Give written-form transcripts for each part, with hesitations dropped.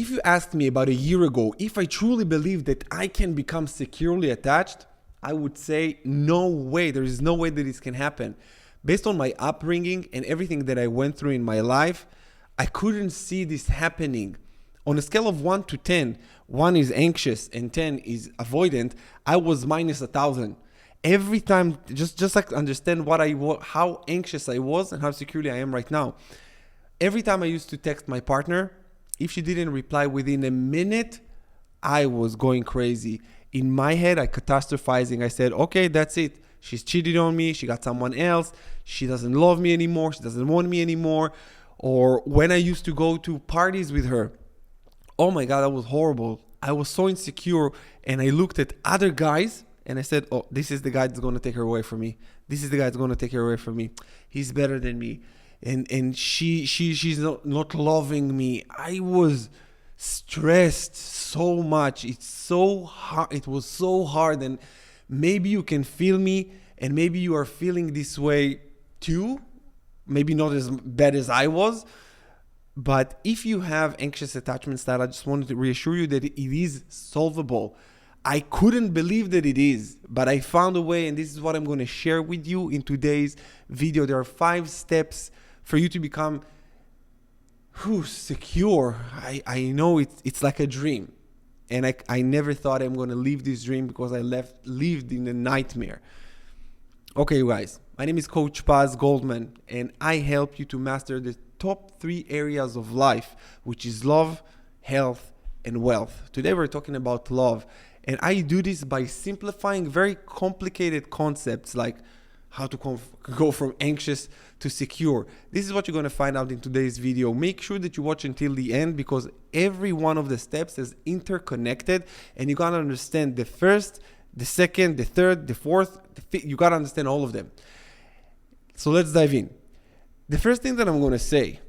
If you asked me about a year ago if I truly believe that I can become securely attached, I would say no way. There is no way that this can happen. Based on my upbringing and everything that I went through in my life, I couldn't see this happening. On a scale of 1 to 10, 1 is anxious and 10 is avoidant, I was minus 1,000. Every time, just like understand how anxious I was and how securely I am right now. Every time I used to text my partner, if she didn't reply within a minute, I was going crazy. In my head, I catastrophizing. I said, okay, that's it. She's cheated on me. She got someone else. She doesn't love me anymore. She doesn't want me anymore. Or when I used to go to parties with her, oh my God, that was horrible. I was so insecure. And I looked at other guys and I said, oh, this is the guy that's going to take her away from me. This is the guy that's going to take her away from me. He's better than me. And she's not loving me. I was stressed so much. It's so hard. It was so hard. And maybe you can feel me, and maybe you are feeling this way too. Maybe not as bad as I was. But if you have anxious attachment style, I just wanted to reassure you that it is solvable. I couldn't believe that it is, but I found a way, and this is what I'm going to share with you in today's video. There are 5 steps for you to become secure. I know it's like a dream. And I never thought I'm going to live this dream because I lived in a nightmare. Okay, guys, my name is Coach Paz Goldman, and I help you to master the top 3 areas of life, which is love, health, and wealth. Today we're talking about love. And I do this by simplifying very complicated concepts like how to go from anxious to secure. This is what you're going to find out in today's video. Make sure that you watch until the end because every one of the steps is interconnected and you got to understand the first, the second, the third, the fourth, the fifth. You got to understand all of them. So let's dive in. The first thing that I'm going to say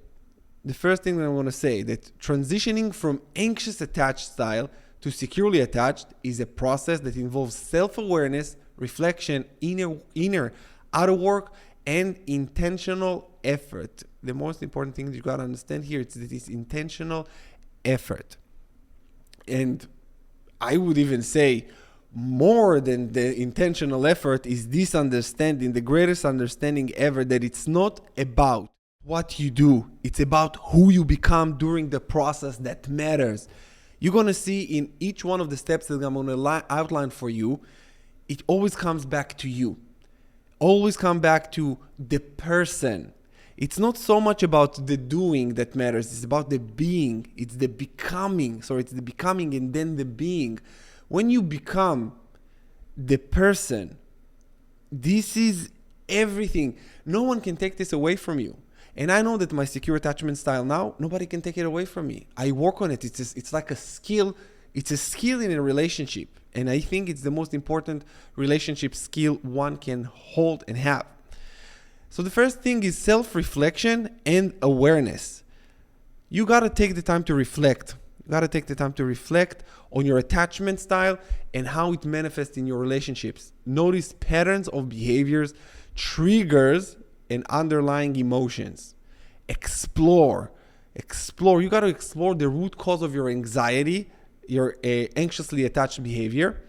that transitioning from anxious attached style to securely attached is a process that involves self-awareness, reflection, inner outer work, and intentional effort. The most important thing you got to understand here is that it's intentional effort. And I would even say more than the intentional effort is this understanding, the greatest understanding ever, that it's not about what you do. It's about who you become during the process that matters. You're going to see in each one of the steps that I'm going to outline for you, it always comes back to you. Always come back to the person. It's not so much about the doing that matters. It's about the being. It's the becoming. So it's the becoming and then the being. When you become the person, this is everything. No one can take this away from you. And I know that my secure attachment style now, nobody can take it away from me. I work on it. It's like a skill. It's a skill in a relationship. And I think it's the most important relationship skill one can hold and have. So the first thing is self-reflection and awareness. You got to take the time to reflect. You got to take the time to reflect on your attachment style and how it manifests in your relationships. Notice patterns of behaviors, triggers, and underlying emotions. Explore. You got to explore the root cause of your anxiety, your anxiously attached behavior.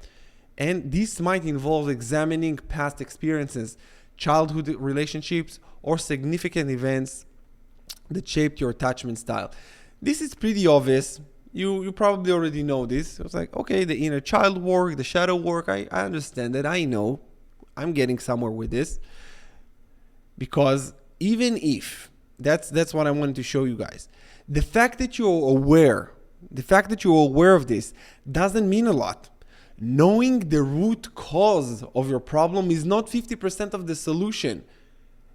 And this might involve examining past experiences, childhood relationships, or significant events that shaped your attachment style. This is pretty obvious. You probably already know this. It's like, okay, the inner child work, the shadow work, I understand that. I know I'm getting somewhere with this. Because even if, that's what I wanted to show you guys. The fact that you're aware of this doesn't mean a lot. Knowing the root cause of your problem is not 50% of the solution.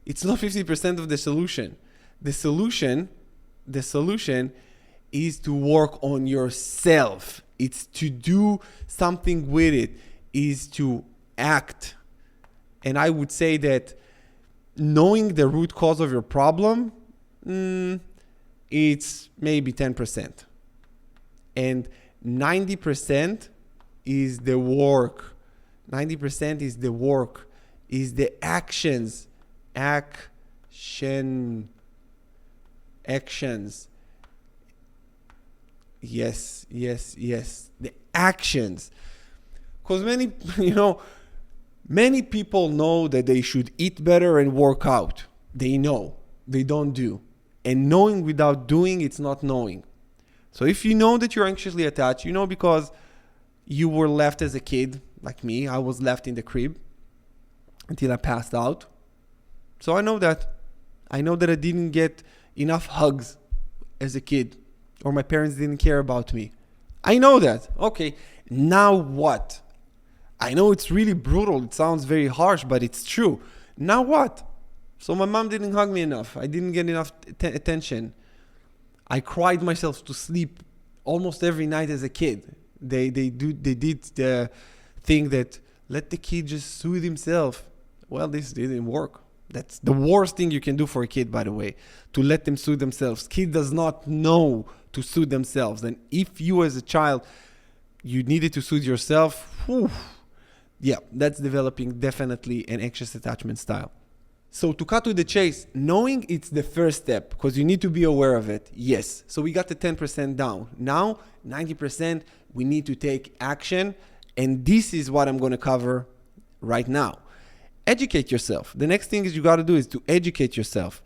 It's not 50% of the solution. The solution is to work on yourself. It's to do something with it, is to act. And I would say that knowing the root cause of your problem, it's maybe 10%. And 90% is the work. 90% is the work, is the actions. Actions. Yes, yes, yes. The actions. Because many people know that they should eat better and work out. They know. They don't do. And knowing without doing, it's not knowing. So if you know that you're anxiously attached, because you were left as a kid, like me, I was left in the crib until I passed out. So I know that. I know that I didn't get enough hugs as a kid, or my parents didn't care about me. I know that. Okay, now what? I know it's really brutal. It sounds very harsh, but it's true. Now what? So my mom didn't hug me enough. I didn't get enough attention. I cried myself to sleep almost every night as a kid. They did the thing that let the kid just soothe himself. Well, this didn't work. That's the worst thing you can do for a kid, by the way, to let them soothe themselves. Kid does not know to soothe themselves. And if you as a child, you needed to soothe yourself, yeah, that's developing definitely an anxious attachment style. So to cut to the chase, knowing it's the first step because you need to be aware of it. Yes. So we got the 10% down. Now, 90%, we need to take action. And this is what I'm going to cover right now. Educate yourself. The next thing is you got to do is to educate yourself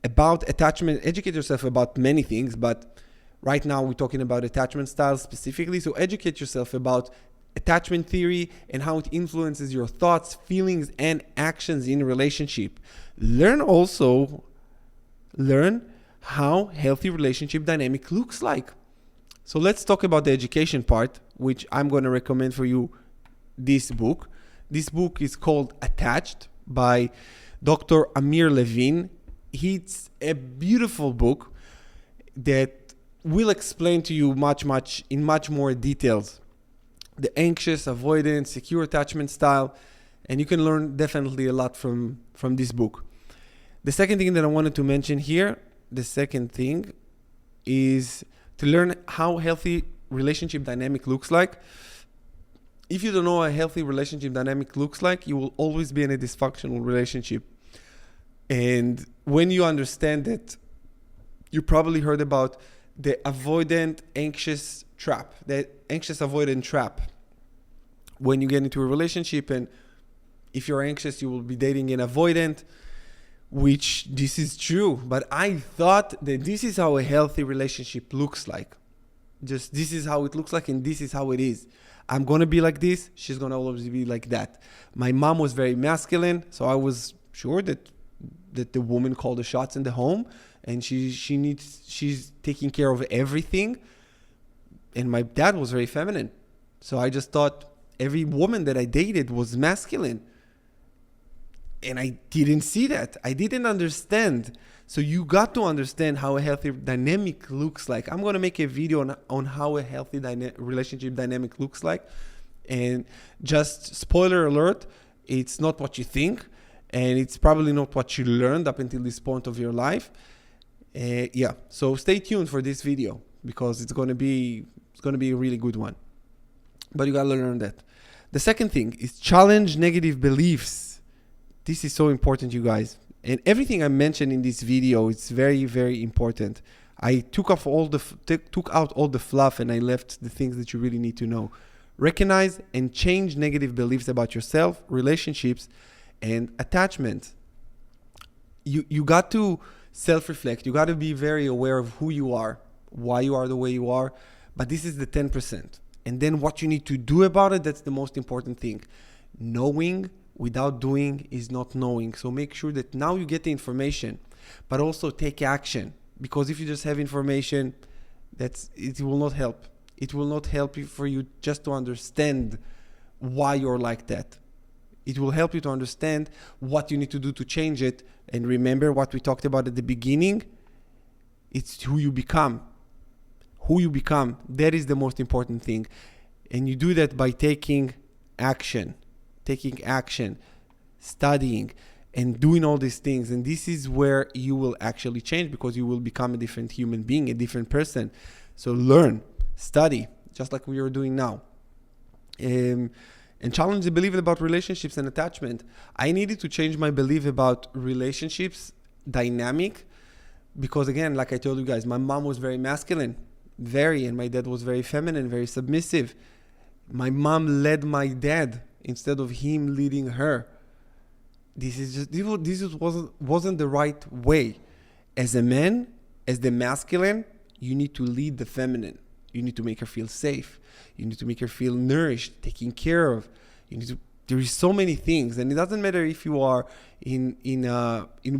about attachment. Educate yourself about many things, but right now we're talking about attachment styles specifically. So educate yourself about attachment theory and how it influences your thoughts, feelings, and actions in a relationship. Learn how healthy relationship dynamic looks like. So let's talk about the education part, which I'm going to recommend for you this book. This book is called Attached by Dr. Amir Levine. It's a beautiful book that will explain to you much more details the anxious, avoidant, secure attachment style, and you can learn definitely a lot from this book. The second thing that I wanted to mention here, is to learn how healthy relationship dynamic looks like. If you don't know what a healthy relationship dynamic looks like, you will always be in a dysfunctional relationship. And when you understand that, you probably heard about the avoidant anxious trap, the anxious avoidant trap. When you get into a relationship and if you're anxious, you will be dating an avoidant, which this is true. But I thought that this is how a healthy relationship looks like. Just this is how it looks like and this is how it is. I'm going to be like this. She's going to always be like that. My mom was very masculine, so I was sure that the woman called the shots in the home and she's taking care of everything. And my dad was very feminine. So I just thought every woman that I dated was masculine. And I didn't see that. I didn't understand. So you got to understand how a healthy dynamic looks like. I'm going to make a video on how a healthy relationship dynamic looks like. And just spoiler alert, it's not what you think. And it's probably not what you learned up until this point of your life. So stay tuned for this video because it's going to be a really good one. But you got to learn that. The second thing is challenge negative beliefs. This is so important, you guys. And everything I mentioned in this video, it's very, very important. I took out all the fluff and I left the things that you really need to know. Recognize and change negative beliefs about yourself, relationships, and attachment. You got to self-reflect. You got to be very aware of who you are, why you are the way you are. But this is the 10%. And then what you need to do about it, that's the most important thing. Knowing without doing is not knowing. So make sure that now you get the information, but also take action. Because if you just have information, it will not help. It will not help you for you just to understand why you're like that. It will help you to understand what you need to do to change it. And remember what we talked about at the beginning. It's who you become. Who you become. That is the most important thing. And you do that by taking action, studying, and doing all these things. And this is where you will actually change because you will become a different human being, a different person. So learn, study, just like we are doing now. And challenge the belief about relationships and attachment. I needed to change my belief about relationships dynamic because, again, like I told you guys, my mom was very masculine. and my dad was very feminine, very submissive. My mom led my dad instead of him leading her. This wasn't the right way. As a man, as the masculine, you need to lead the feminine. You need to make her feel safe. You need to make her feel nourished, taken care of. There is so many things, and it doesn't matter if you are in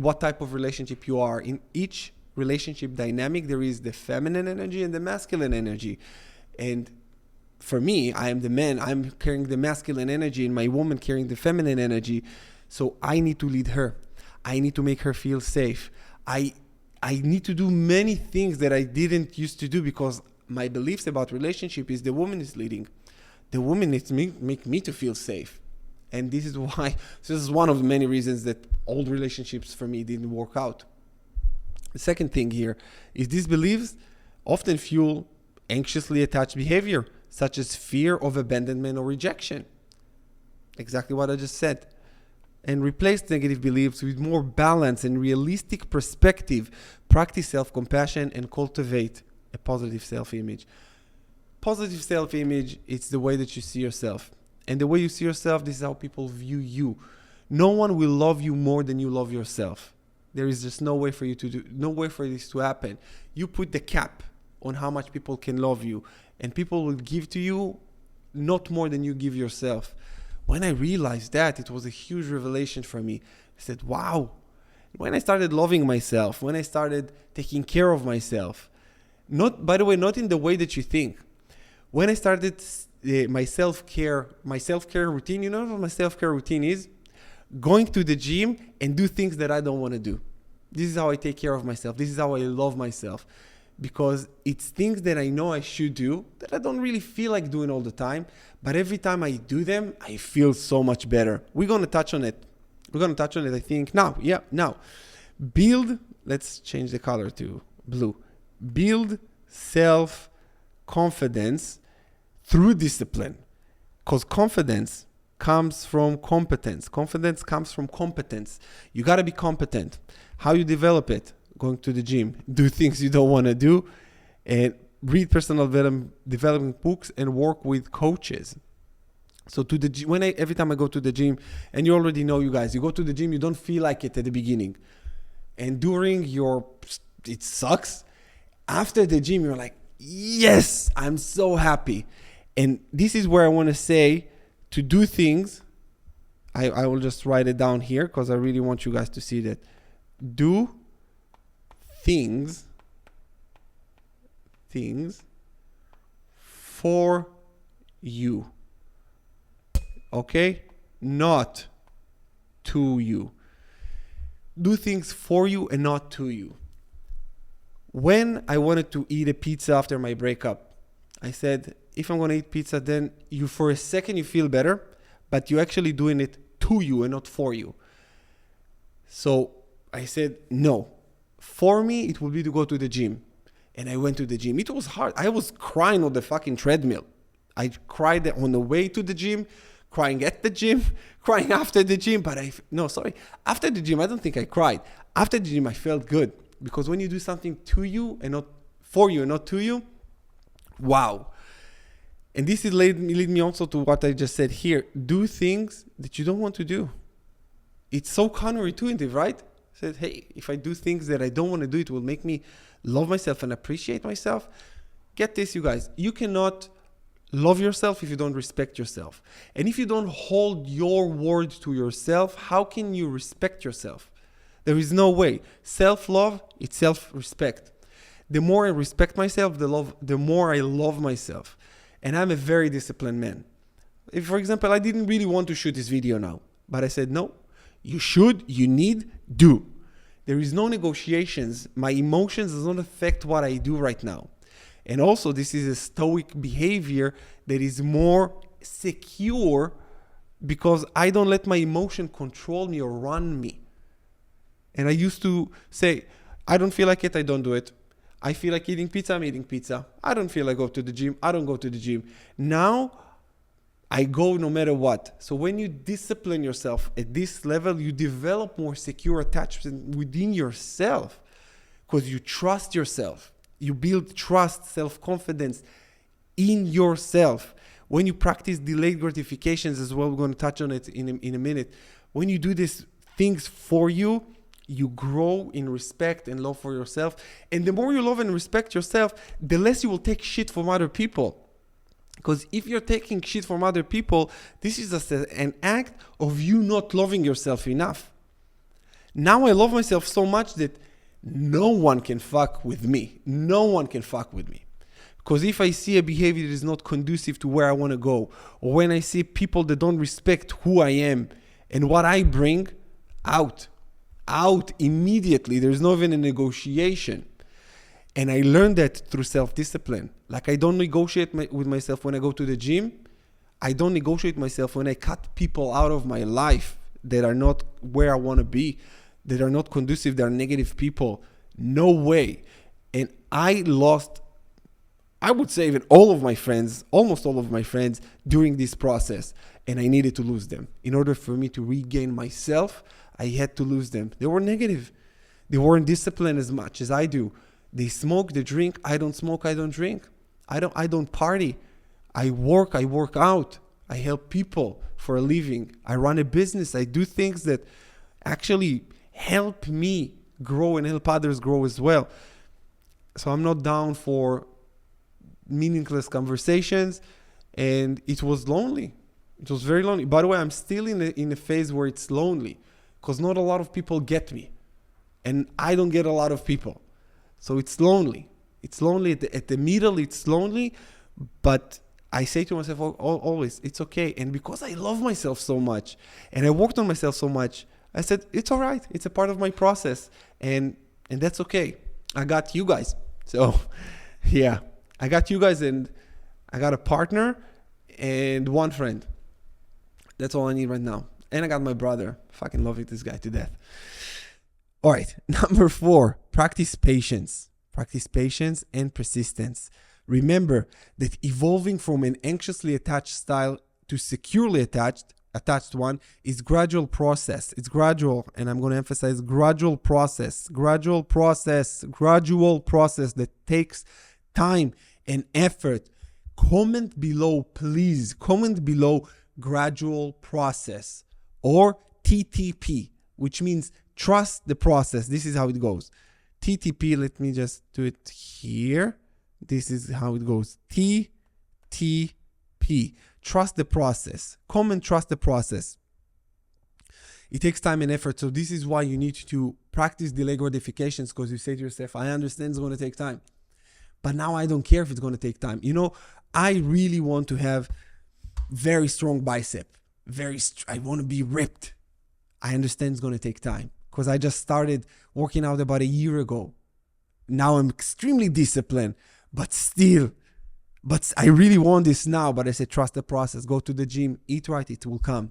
what type of relationship you are. In each relationship dynamic, there is the feminine energy and the masculine energy. And for me, I am the man. I'm carrying the masculine energy, and my woman carrying the feminine energy. So I need to lead her. I need to make her feel safe. I need to do many things that I didn't used to do, because my beliefs about relationship is the woman is leading. The woman needs to make me to feel safe. And this is one of the many reasons that old relationships for me didn't work out. The second thing here is these beliefs often fuel anxiously attached behavior, such as fear of abandonment or rejection. Exactly what I just said. And replace negative beliefs with more balance and realistic perspective. Practice self-compassion and cultivate a positive self-image. Positive self-image, it's the way that you see yourself. And the way you see yourself, this is how people view you. No one will love you more than you love yourself. There is just no way for this to happen. You put the cap on how much people can love you, and people will give to you not more than you give yourself. When I realized that, it was a huge revelation for me. I said, wow. When I started loving myself, when I started taking care of myself, not in the way that you think. When I started my self-care routine, you know what my self-care routine is? Going to the gym and do things that I don't want to do. This is how I take care of myself. This is how I love myself. Because it's things that I know I should do that I don't really feel like doing all the time. But every time I do them, I feel so much better. We're going to touch on it. I think, now. Let's change the color to blue. Build self-confidence through discipline. Because confidence comes from competence. Confidence comes from competence. You got to be competent. How you develop it? Going to the gym, do things you don't want to do, and read personal development books and work with coaches. So every time I go to the gym, and you already know, you guys, you go to the gym, you don't feel like it at the beginning. And it sucks. After the gym, you're like, yes, I'm so happy. And this is where I want to say to do things. I will just write it down here because I really want you guys to see that. Do things for you. Okay? Not to you. Do things for you and not to you. When I wanted to eat a pizza after my breakup, I said, if I'm going to eat pizza, then for a second you feel better, but you're actually doing it to you and not for you. So I said, no. For me, it would be to go to the gym. And I went to the gym. It was hard. I was crying on the fucking treadmill. I cried on the way to the gym, crying at the gym, crying after the gym. After the gym, I don't think I cried. After the gym, I felt good. Because when you do something to you and not for you and not to you, wow. And this is lead me also to what I just said here. Do things that you don't want to do. It's so counterintuitive, right? Said, hey, if I do things that I don't want to do, it will make me love myself and appreciate myself. Get this, you guys. You cannot love yourself if you don't respect yourself. And if you don't hold your word to yourself, how can you respect yourself? There is no way. Self-love, it's self-respect. The more I respect myself, the more I love myself. And I'm a very disciplined man. If, for example, I didn't really want to shoot this video now, but I said, no, you should, you need, do. There is no negotiations. My emotions does not affect what I do right now. And also, this is a stoic behavior that is more secure because I don't let my emotion control me or run me. And I used to say, I don't feel like it, I don't do it. I feel like eating pizza, I'm eating pizza. I don't feel like go to the gym, I don't go to the gym. Now, I go no matter what. So when you discipline yourself at this level, you develop more secure attachment within yourself because you trust yourself. You build trust, self-confidence in yourself. When you practice delayed gratifications as well, we're going to touch on it in a minute. When you do these things for you, you grow in respect and love for yourself. And the more you love and respect yourself, the less you will take shit from other people. Because if you're taking shit from other people, this is just an act of you not loving yourself enough. Now I love myself so much that no one can fuck with me. No one can fuck with me. Because if I see a behavior that is not conducive to where I want to go, or when I see people that don't respect who I am and what I bring, out immediately. There's not even a negotiation. And I learned that through self-discipline. Like I don't negotiate with myself when I go to the gym. I don't negotiate myself when I cut people out of my life that are not where I want to be, that are not conducive, that are negative people. No way. And I lost, I would say even almost all of my friends during this process. And I needed to lose them. In order for me to regain myself, I had to lose them. They were negative. They weren't disciplined as much as I do. They smoke, they drink. I don't smoke, I don't drink. I don't party. I work out. I help people for a living. I run a business. I do things that actually help me grow and help others grow as well. So I'm not down for meaningless conversations. And it was lonely. It was very lonely. By the way, I'm still in a phase where it's lonely because not a lot of people get me. And I don't get a lot of people. So it's lonely. It's lonely. At the middle, it's lonely. But I say to myself always, it's okay. And because I love myself so much and I worked on myself so much, I said, it's all right. It's a part of my process. And that's okay. I got you guys. So, yeah. I got you guys and I got a partner and one friend. That's all I need right now. And I got my brother. Fucking love this guy to death. All right. Number 4, practice patience. Practice patience and persistence. Remember that evolving from an anxiously attached style to securely attached one is gradual process. It's gradual, and I'm going to emphasize gradual process that takes time and effort. Comment below, please. Comment below gradual process or TTP, which means trust the process. This is how it goes. TTP, let me just do it here. This is how it goes. TTP. Trust the process. Comment, trust the process. It takes time and effort. So this is why you need to practice delay gratifications, because you say to yourself, I understand it's going to take time. But now I don't care if it's going to take time. You know, I really want to have very strong bicep. I want to be ripped. I understand it's going to take time because I just started working out about a year ago. Now I'm extremely disciplined, but I really want this now. But I said, trust the process. Go to the gym, eat right. It will come.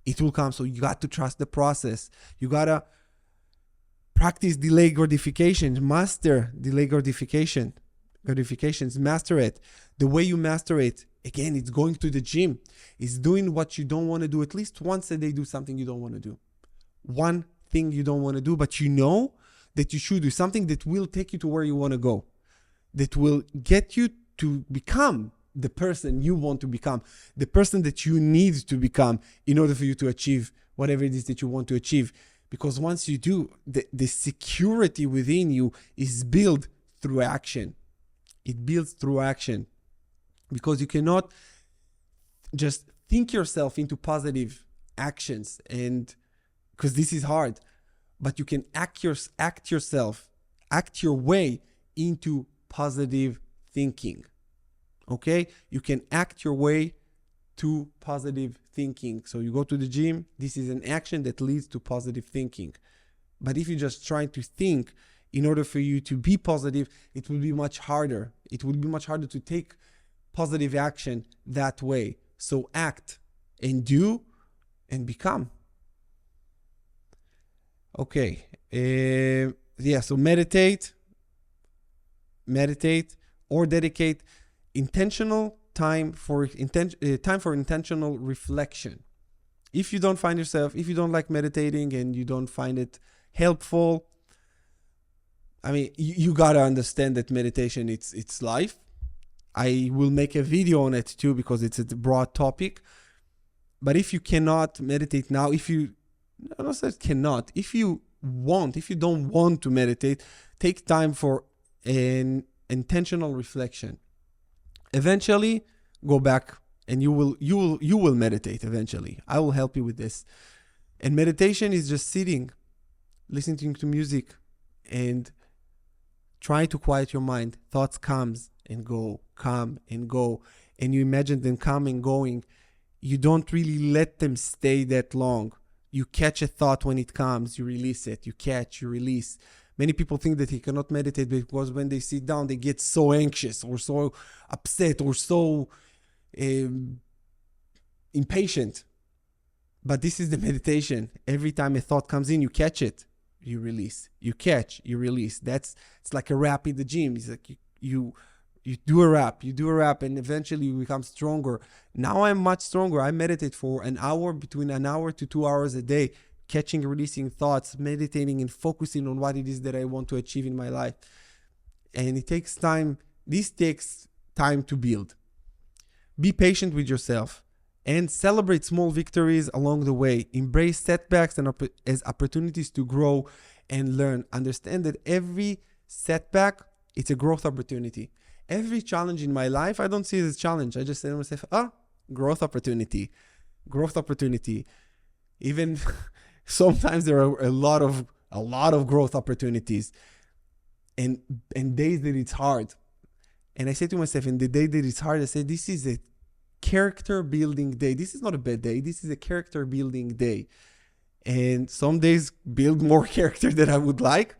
It will come. So you got to trust the process. You got to practice delay gratification, master delay gratifications, master it. The way you master it, again, it's going to the gym. It's doing what you don't want to do. At least once a day, do something you don't want to do. One thing you don't want to do, but you know that you should do something that will take you to where you want to go, that will get you to become the person you want to become, the person that you need to become in order for you to achieve whatever it is that you want to achieve. Because once you do, the security within you is built through action. It builds through action. Because you cannot just think yourself into positive actions, and because this is hard, but you can act your way into positive thinking. Okay? You can act your way to positive thinking. So you go to the gym, this is an action that leads to positive thinking. But if you're just trying to think in order for you to be positive, it will be much harder. It will be much harder to take positive action that way. So act and do and become. Okay. So meditate or dedicate intentional time for intentional reflection. If you don't like meditating and you don't find it helpful, I mean, you gotta understand that meditation, it's life. I will make a video on it too because it's a broad topic. But if you cannot meditate now, if you, I don't say cannot, if you don't want to meditate, take time for an intentional reflection. Eventually, go back and you will meditate eventually. I will help you with this. And meditation is just sitting, listening to music, and try to quiet your mind. Thoughts come and go, and you imagine them coming and going. You don't really let them stay that long. You catch a thought when it comes, you release it. You catch, you release. Many people think that they cannot meditate because when they sit down, they get so anxious or so upset or so impatient. But this is the meditation. Every time a thought comes in, you catch it, you release. You catch, you release. It's like a rap in the gym. It's like you do a rap, and eventually you become stronger. Now I'm much stronger. I meditate for an hour, between an hour to 2 hours a day, catching, releasing thoughts, meditating and focusing on what it is that I want to achieve in my life. And it takes time. This takes time to build. Be patient with yourself and celebrate small victories along the way. Embrace setbacks as opportunities to grow and learn. Understand that every setback, it's a growth opportunity. Every challenge in my life, I don't see it as a challenge. I just say to myself, growth opportunity. Even sometimes there are a lot of growth opportunities and days that it's hard. And I say to myself, in the day that it's hard, I say, this is a character building day. This is not a bad day. This is a character building day. And some days build more character than I would like,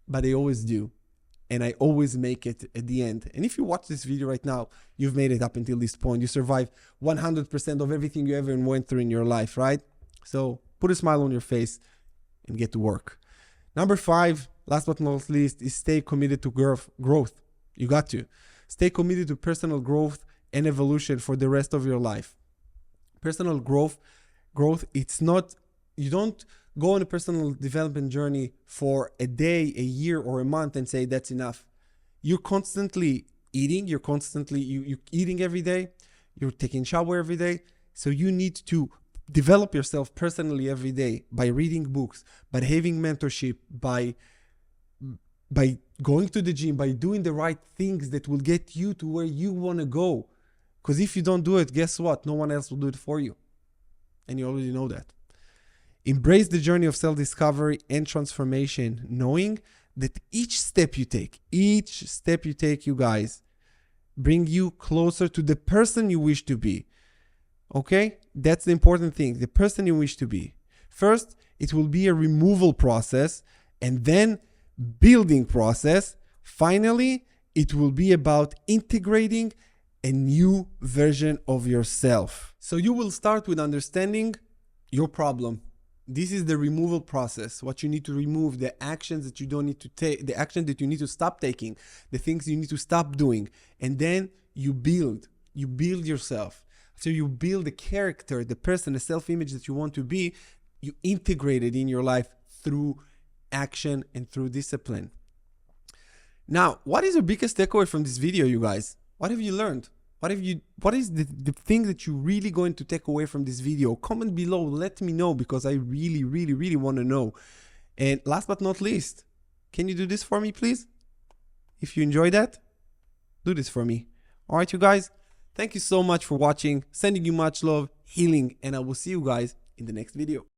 but they always do. And I always make it at the end. And if you watch this video right now, you've made it up until this point. You survived 100% of everything you ever went through in your life, right? So put a smile on your face and get to work. Number 5, last but not least, is stay committed to growth. You got to. Stay committed to personal growth and evolution for the rest of your life. Personal growth, it's not, you don't go on a personal development journey for a day, a year, or a month and say that's enough. You're constantly eating, you're eating every day, you're taking shower every day. So you need to develop yourself personally every day by reading books, by having mentorship, by going to the gym, by doing the right things that will get you to where you want to go. Because if you don't do it, guess what? No one else will do it for you. And you already know that. Embrace the journey of self-discovery and transformation, knowing that each step you take, you guys, bring you closer to the person you wish to be. Okay? That's the important thing, the person you wish to be. First, it will be a removal process, and then building process. Finally, it will be about integrating a new version of yourself. So you will start with understanding your problem. This is the removal process. What you need to remove, the actions that you don't need to take, the action that you need to stop taking, the things you need to stop doing. And then you build yourself. So you build the character, the person, the self-image that you want to be. You integrate it in your life through action and through discipline. Now, what is your biggest takeaway from this video, you guys? What have you learned? What is the thing that you're really going to take away from this video? Comment below, let me know, because I really, really, really want to know. And last but not least, can you do this for me, please? If you enjoy that, do this for me. All right, you guys, thank you so much for watching. Sending you much love, healing, and I will see you guys in the next video.